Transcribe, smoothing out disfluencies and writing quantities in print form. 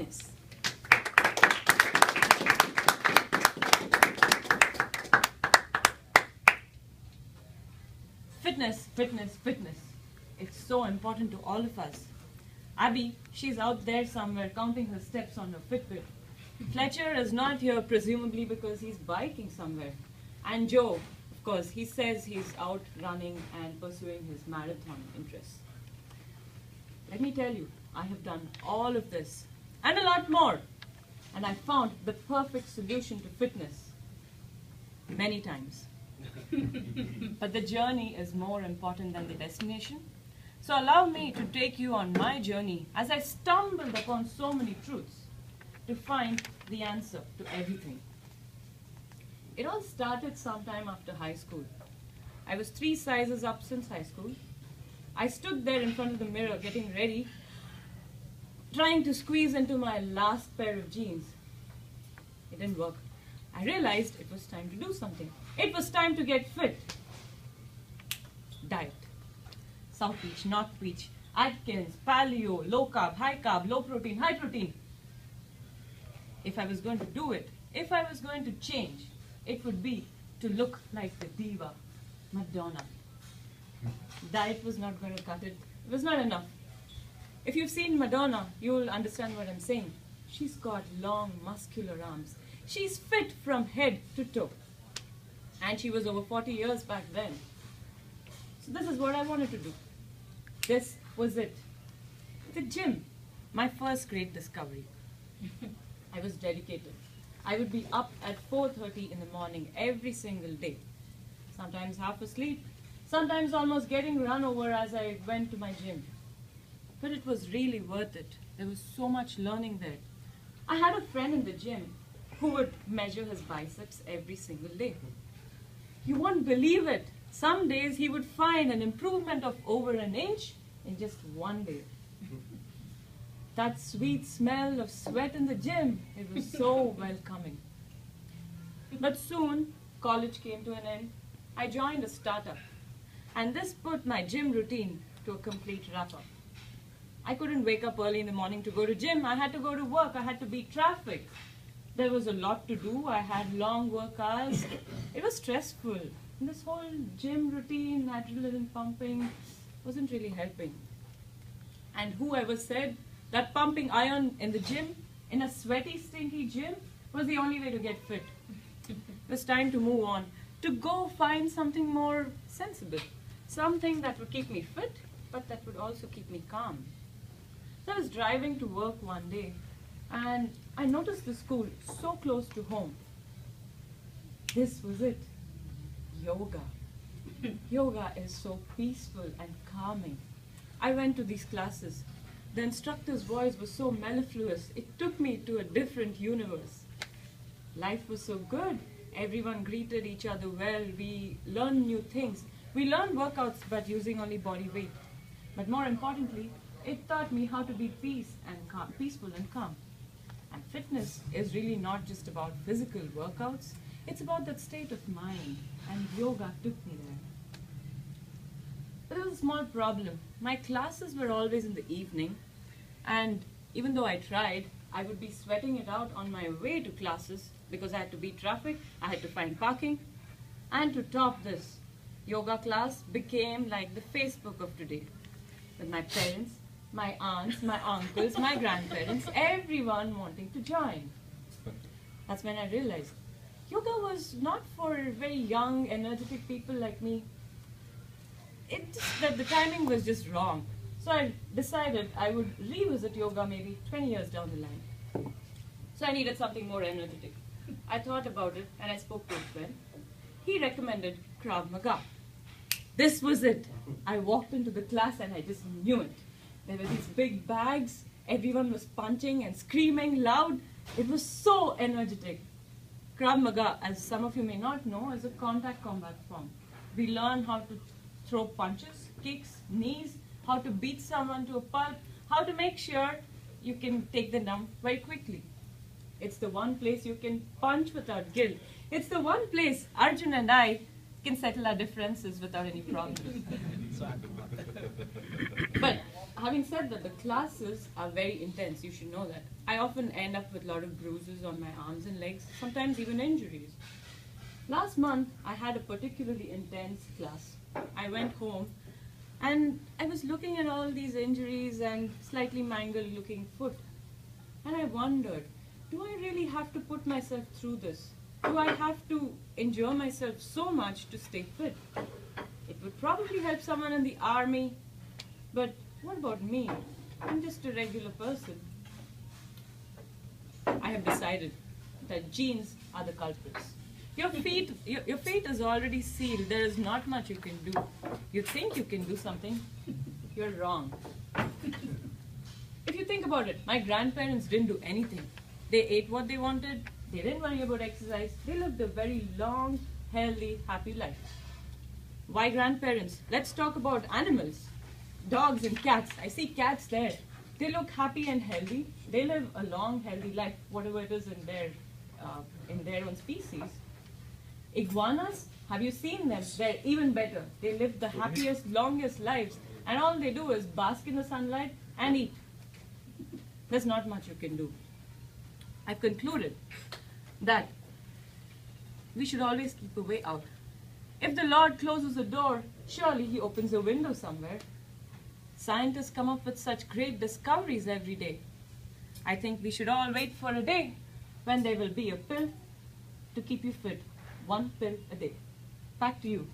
Yes. Fitness, fitness, fitness. It's so important to all of us. Abby, she's out there somewhere counting her steps on her Fitbit. Fletcher is not here presumably because he's biking somewhere. And Joe, of course, he says he's out running and pursuing his marathon interests. Let me tell you, I have done all of this and a lot more. And I found the perfect solution to fitness many times. But the journey is more important than the destination. So allow me to take you on my journey as I stumbled upon so many truths to find the answer to everything. It all started sometime after high school. I was 3 sizes up since high school. I stood there in front of the mirror getting ready, trying to squeeze into my last pair of jeans. It didn't work. I realized it was time to do something. It was time to get fit. Diet. South Beach, North Beach, Atkins, Paleo, low carb, high carb, low protein, high protein. If I was going to do it, if I was going to change, it would be to look like the diva, Madonna. Diet was not going to cut it. It was not enough. If you've seen Madonna, you'll understand what I'm saying. She's got long, muscular arms. She's fit from head to toe. And she was over 40 years back then. So this is what I wanted to do. This was it. The gym. My first great discovery. I was dedicated. I would be up at 4:30 in the morning every single day. Sometimes half asleep. Sometimes almost getting run over as I went to my gym. But it was really worth it. There was so much learning there. I had a friend in the gym who would measure his biceps every single day. You won't believe it. Some days he would find an improvement of over an inch in just one day. That sweet smell of sweat in the gym, it was so welcoming. But soon, college came to an end. I joined a startup. And this put my gym routine to a complete wrap-up. I couldn't wake up early in the morning to go to gym. I had to go to work. I had to beat traffic. There was a lot to do. I had long work hours. It was stressful. And this whole gym routine, adrenaline pumping, wasn't really helping. And whoever said that pumping iron in the gym, in a sweaty, stinky gym, was the only way to get fit? It was time to move on, to go find something more sensible, something that would keep me fit, but that would also keep me calm. So I was driving to work one day, and I noticed the school so close to home. This was it. Yoga. Yoga is so peaceful and calming. I went to these classes. The instructor's voice was so mellifluous. It took me to a different universe. Life was so good. Everyone greeted each other well. We learned new things. We learned workouts but using only body weight. But more importantly, it taught me how to be peaceful and calm. And fitness is really not just about physical workouts. It's about that state of mind. And yoga took me there. But there was a small problem. My classes were always in the evening. And even though I tried, I would be sweating it out on my way to classes because I had to beat traffic, I had to find parking. And to top this, yoga class became like the Facebook of today. With my parents, my aunts, my uncles, my grandparents, everyone wanting to join. That's when I realized yoga was not for very young, energetic people like me. The timing was just wrong. So I decided I would revisit yoga maybe 20 years down the line. So I needed something more energetic. I thought about it and I spoke to a friend. He recommended Krav Maga. This was it. I walked into the class and I just knew it. There were these big bags. Everyone was punching and screaming loud. It was so energetic. Krav Maga, as some of you may not know, is a contact combat form. We learn how to throw punches, kicks, knees, how to beat someone to a pulp, how to make sure you can take the dump very quickly. It's the one place you can punch without guilt. It's the one place Arjun and I can settle our differences without any problems. But having said that, the classes are very intense. You should know that. I often end up with a lot of bruises on my arms and legs, sometimes even injuries. Last month, I had a particularly intense class. I went home and I was looking at all these injuries and slightly mangled looking foot. And I wondered, do I really have to put myself through this? Do I have to injure myself so much to stay fit? It would probably help someone in the army, but what about me? I'm just a regular person. I have decided that genes are the culprits. Your fate is already sealed. There is not much you can do. You think you can do something, you're wrong. If you think about it, my grandparents didn't do anything. They ate what they wanted. They didn't worry about exercise. They lived a very long, healthy, happy life. Why grandparents? Let's talk about animals. Dogs and cats. I see cats there. They look happy and healthy. They live a long, healthy life, whatever it is in their own species. Iguanas, have you seen them? They're even better. They live the happiest, longest lives, and all they do is bask in the sunlight and eat. There's not much you can do. I've concluded that we should always keep a way out. If the Lord closes a door, surely He opens a window somewhere. Scientists come up with such great discoveries every day. I think we should all wait for a day when there will be a pill to keep you fit. One pill a day. Back to you.